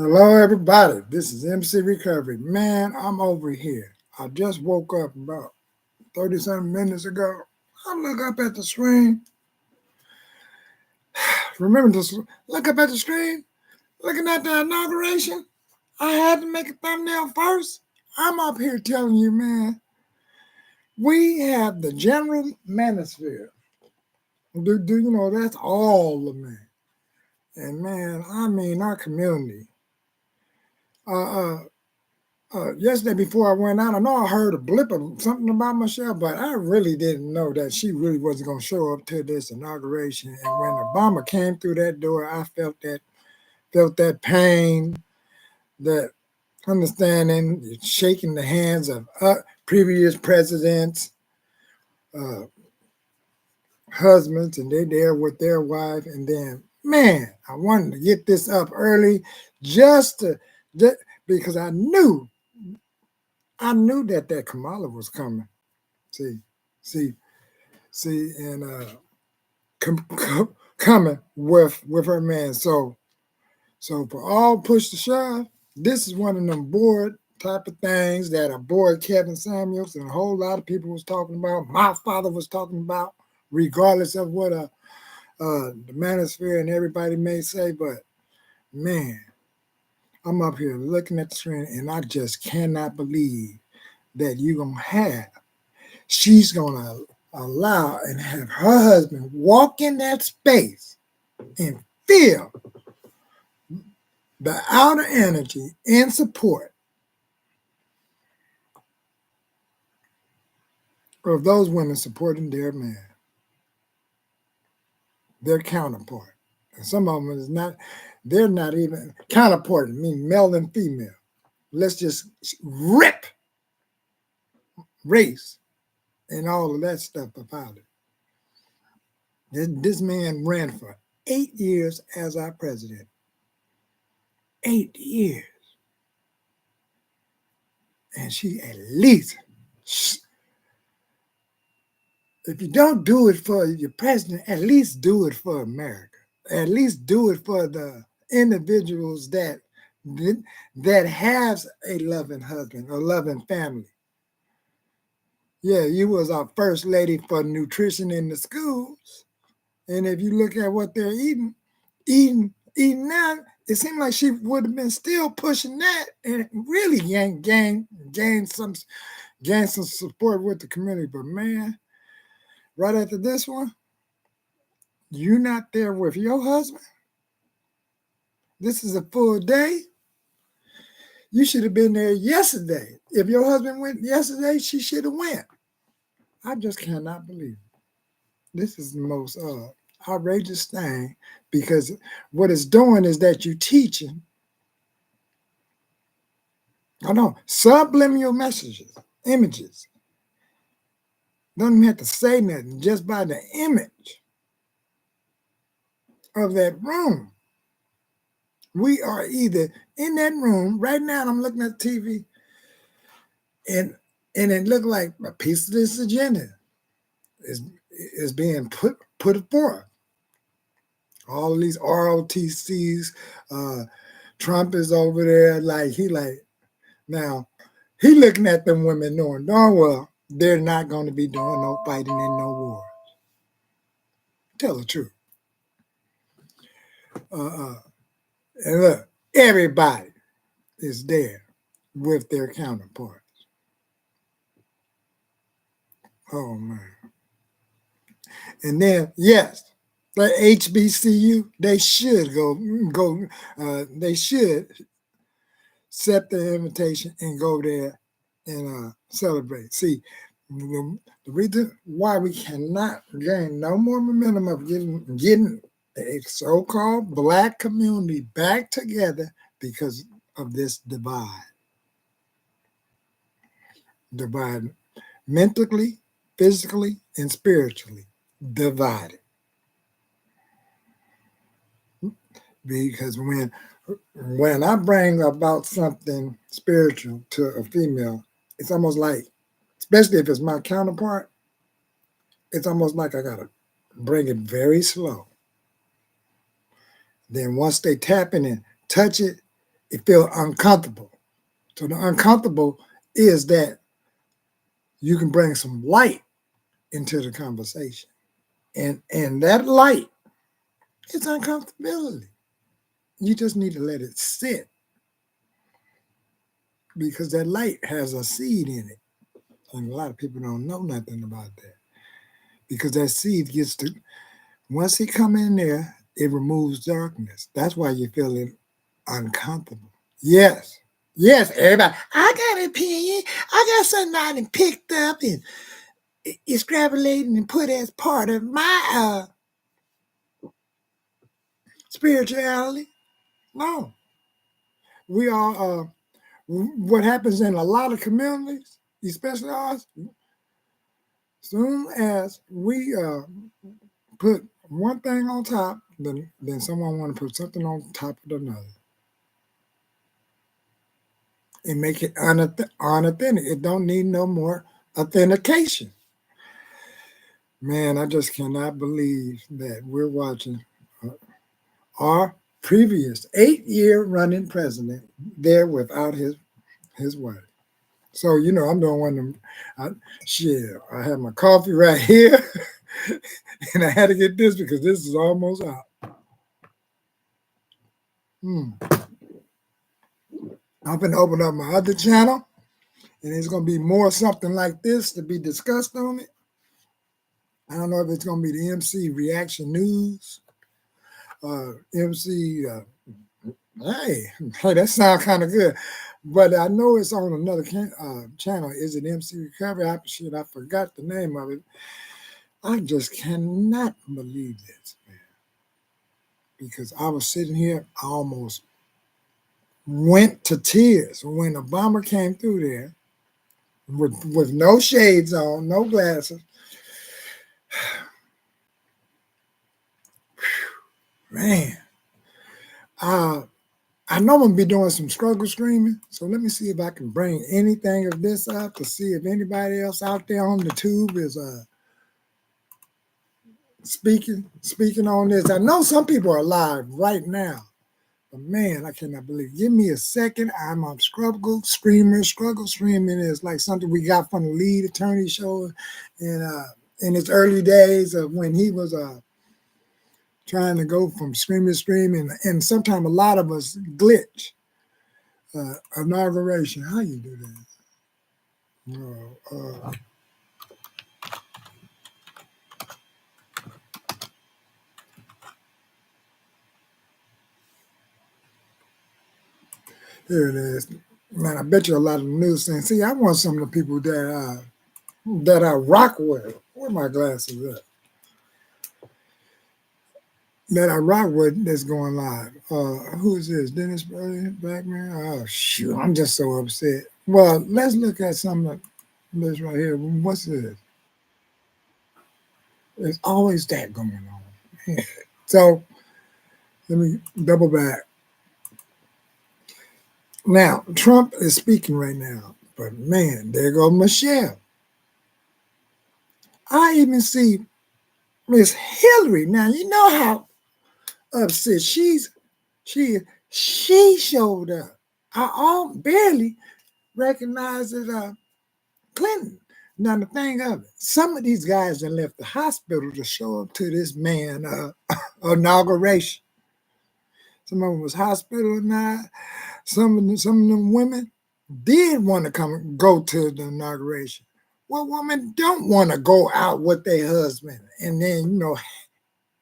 Hello, everybody. This is MC Recovery. Man, I'm over here. I just woke up about 30 something minutes ago. I look up at the screen. Remember to look up at the screen? Looking at the inauguration? I had to make a thumbnail first. I'm up here telling you, man, we have the general manosphere. Do you know that's all the man? And man, I mean, our community. Uh, uh, Yesterday before I went out, I know I heard a blip of something about Michelle, but I really didn't know that she really wasn't going to show up to this inauguration. And when Obama came through that door, I felt that pain, that understanding, shaking the hands of previous presidents, uh, husbands, and they're there with their wife. And then, man, I wanted to get this up early just to, just, because I knew that Kamala was coming. See, see, see, and coming with her man. So for all push to shove, this is one of them board type of things that our boy Kevin Samuels and a whole lot of people was talking about. My father was talking about, regardless of what the manosphere and everybody may say. But man, I'm up here looking at the screen, and I just cannot believe that you're gonna have. She's gonna allow and have her husband walk in that space and feel the outer energy and support of those women supporting their man, their counterpart. And some of them is not, they're not even counterpart, mean male and female. Let's just rip race and all of that stuff about it. This man ran for 8 years as our president. 8 years. And she at least, if you don't do it for your president, at least do it for America. At least do it for the individuals that has a loving husband, a loving family. Yeah, you was our first lady for nutrition in the schools. And if you look at what they're eating now, it seemed like she would have been still pushing that and really gained some support with the community. But man, right after this one, you're not there with your husband. This is a full day. You should have been there yesterday. If your husband went yesterday, she should have went. I just cannot believe it. This is the most outrageous thing, because what it's doing is that you're teaching, I know, subliminal messages, images. Don't even have to say nothing, just by the image of that room. We are either in that room right now, and I'm looking at TV, and it looked like a piece of this agenda is being put forth. All of these ROTCs, Trump is over there now he looking at them women knowing darn well they're not going to be doing no fighting in no war. Tell the truth. And look, everybody is there with their counterparts. Oh man. And then yes, the HBCU, they should they should accept the invitation and go there and celebrate. See, the reason why we cannot gain no more momentum of getting the so-called Black community back together, because of this divide mentally, physically, and spiritually divided. Because when I bring about something spiritual to a female, it's almost like, especially if it's my counterpart, it's almost like I gotta bring it very slow. Then once they tap in and touch it, It feels uncomfortable. So the uncomfortable is that you can bring some light into the conversation. And that light is uncomfortability. You just need to let it sit because that light has a seed in it. And a lot of people don't know nothing about that. Because that seed gets to, once it come in there, it removes darkness. That's why you're feeling uncomfortable. Yes. Yes, everybody. I got an opinion. I got something I done picked up and extrapolating and put as part of my spirituality. No. We are what happens in a lot of communities, especially ours, soon as we put one thing on top, then someone want to put something on top of another and make it unauthentic. It don't need no more authentication. Man, I just cannot believe that we're watching our previous 8-year running president there without his wife. So, I'm doing one of them. I have my coffee right here, and I had to get this because this is almost out. I'm going to open up my other channel, and it's going to be more something like this to be discussed on it. I don't know if it's going to be the MC Reaction News, MC. Hey, that sounds kind of good. But I know it's on another channel. Is it MC Recovery? I forgot the name of it. I just cannot believe this, man. Because I was sitting here, I almost went to tears when Obama came through there with no shades on, no glasses. Man, I know I'm going to be doing some struggle streaming, so let me see if I can bring anything of this up to see if anybody else out there on the tube is speaking on this. I know some people are live right now, but man, I cannot believe. Give me a second. I'm on struggle streaming. Struggle streaming is like something we got from the lead attorney show in his early days of when he was trying to go from stream to stream, and sometimes a lot of us glitch. Inauguration. How you do that? Here it is. Man, I bet you a lot of the news saying, see, I want some of the people that I rock with. Where my glasses at? That I rock with that's going live. Who is this? Dennis Blackman? Oh, shoot. I'm just so upset. Well, let's look at some of this right here. What's this? There's always that going on. So let me double back. Now, Trump is speaking right now, but man, there go Michelle. I even see Miss Hillary. Now, you know how upset she showed up. I barely recognize it Clinton. Now, the thing of it, some of these guys that left the hospital to show up to this man inauguration. Some of them was hospitalized. Some of them women did want to go to the inauguration. Well, women don't want to go out with their husband and then,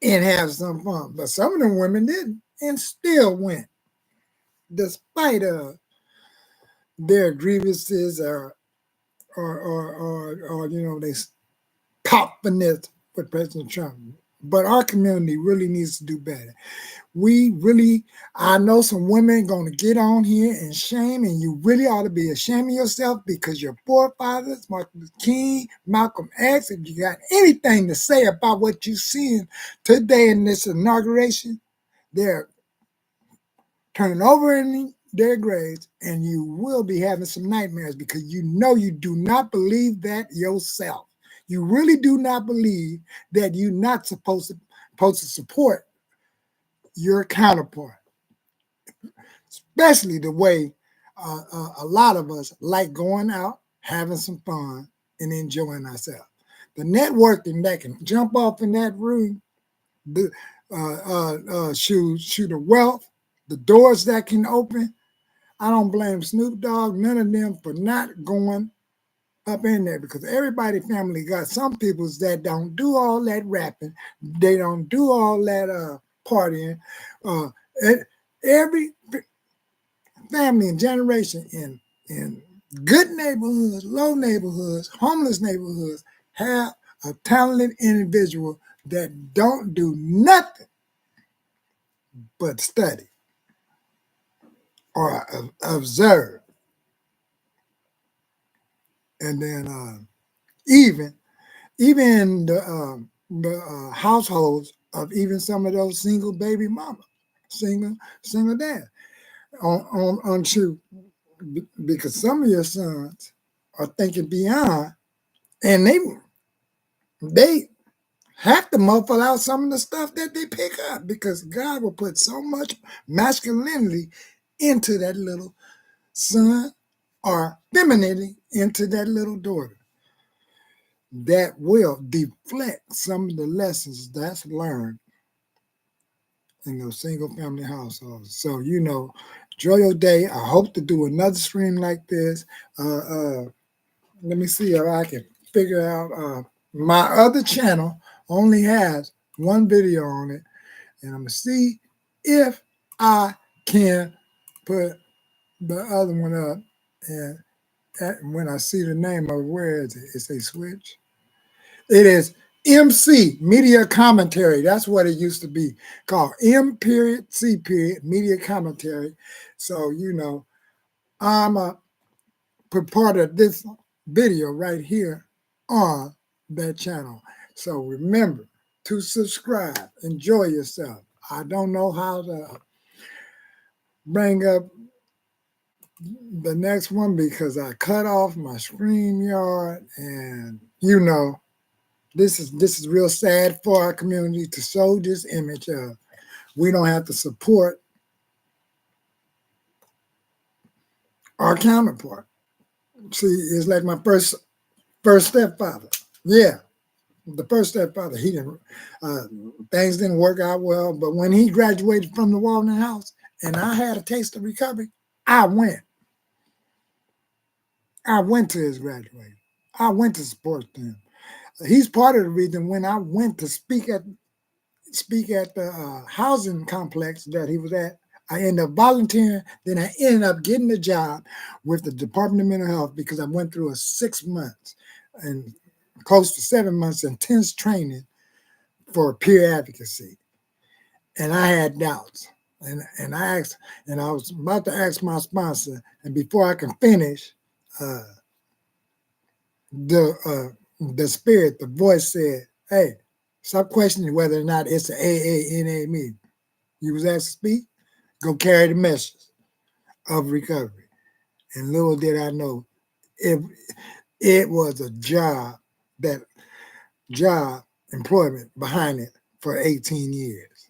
and have some fun. But some of them women didn't and still went, despite their grievances or they confidence with President Trump. But our community really needs to do better. I know some women going to get on here and shame, and you really ought to be ashamed of yourself because your forefathers, Martin Luther King, Malcolm X, if you got anything to say about what you're seeing today in this inauguration, they're turning over in their graves, and you will be having some nightmares because you do not believe that yourself. You really do not believe that you're not supposed to support your counterpart, especially the way a lot of us like going out, having some fun, and enjoying ourselves. The networking that can jump off in that room, the shoot the wealth, the doors that can open. I don't blame Snoop Dogg, none of them for not going up in there because everybody family got some peoples that don't do all that rapping, they don't do all that partying. Uh, every family and generation in good neighborhoods, low neighborhoods, homeless neighborhoods have a talented individual that don't do nothing but study or observe. And then even in the households of even some of those single baby mamas, single dad on shoot, because some of your sons are thinking beyond, and they have to muffle out some of the stuff that they pick up because God will put so much masculinity into that little son or femininity into that little daughter that will deflect some of the lessons that's learned in those single family households. So, enjoy your day. I hope to do another stream like this. Let me see if I can figure out. My other channel only has one video on it, and I'm going to see if I can put the other one up. And when I see the name of it, where is it? It's a switch. It is MC, Media Commentary. That's what it used to be called. M period, C period, Media Commentary. So, I'm a put part of this video right here on that channel. So remember to subscribe. Enjoy yourself. I don't know how to bring up the next one because I cut off my StreamYard, and this is real sad for our community to show this image of we don't have to support our counterpart. See, it's like my first stepfather. Yeah, the first stepfather. He didn't. Things didn't work out well, but when he graduated from the Walden House, and I had a taste of recovery, I went. I went to his graduation. I went to support him. He's part of the reason when I went to speak at the housing complex that he was at. I ended up volunteering. Then I ended up getting a job with the Department of Mental Health because I went through a 6 months and close to 7 months intense training for peer advocacy. And I had doubts. And I asked, and I was about to ask my sponsor, and before I can finish, uh, the spirit, the voice said, "Hey, stop questioning whether or not it's an AANA meeting. You was asked to speak, go carry the message of recovery." And little did I know, it was a job employment behind it for 18 years.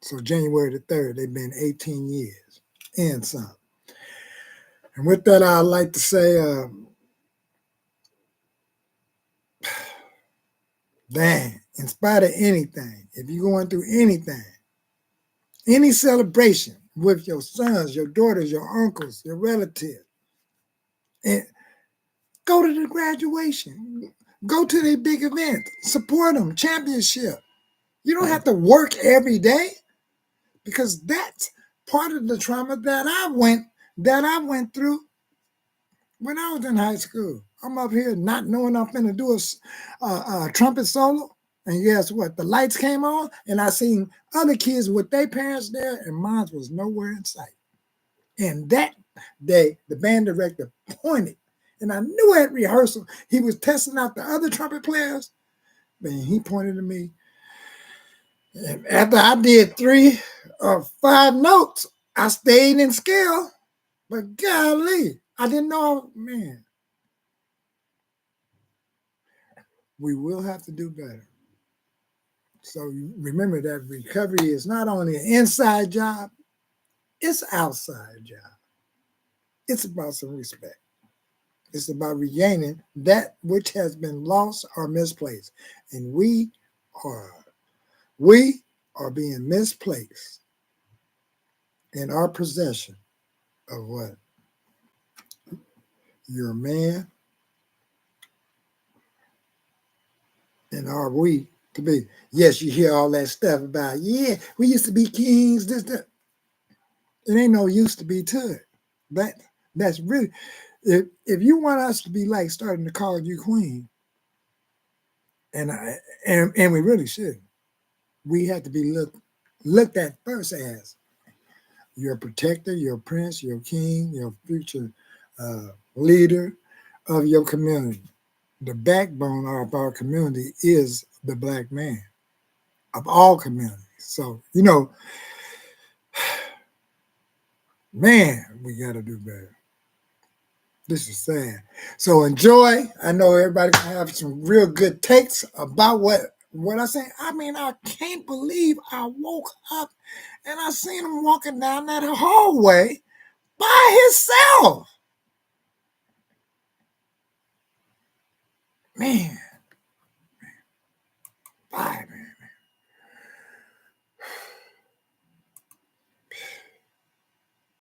So January the 3rd, they've been 18 years and some. And with that, I'd like to say, dang, in spite of anything, if you're going through anything, any celebration with your sons, your daughters, your uncles, your relatives, and go to the graduation, go to their big events, support them, championship. You don't have to work every day because that's part of the trauma that I went through when I was in high school. I'm up here not knowing I'm going to do a trumpet solo. And guess what? The lights came on and I seen other kids with their parents there and mine was nowhere in sight. And that day, the band director pointed and I knew at rehearsal he was testing out the other trumpet players. But he pointed to me. And after I did 3 or 5 notes, I stayed in scale. But golly, I didn't know, man. We will have to do better. So remember that recovery is not only an inside job, It's outside job. It's about some respect. It's about regaining that which has been lost or misplaced. And are we are being misplaced in our possession of what? You're a man, and are we to be? Yes, you hear all that stuff about, yeah, we used to be kings, this, that. It ain't no use to be to it. That that's really if you want us to be like starting to call you queen, and and we really should, we have to be looked at first as your protector, your prince, your king, your future leader of your community. The backbone of our community is the black man of all communities. So, man, we got to do better. This is sad. So enjoy. I know everybody gonna have some real good takes about what I say. I mean, I can't believe I woke up and I seen him walking down that hallway by himself. Man,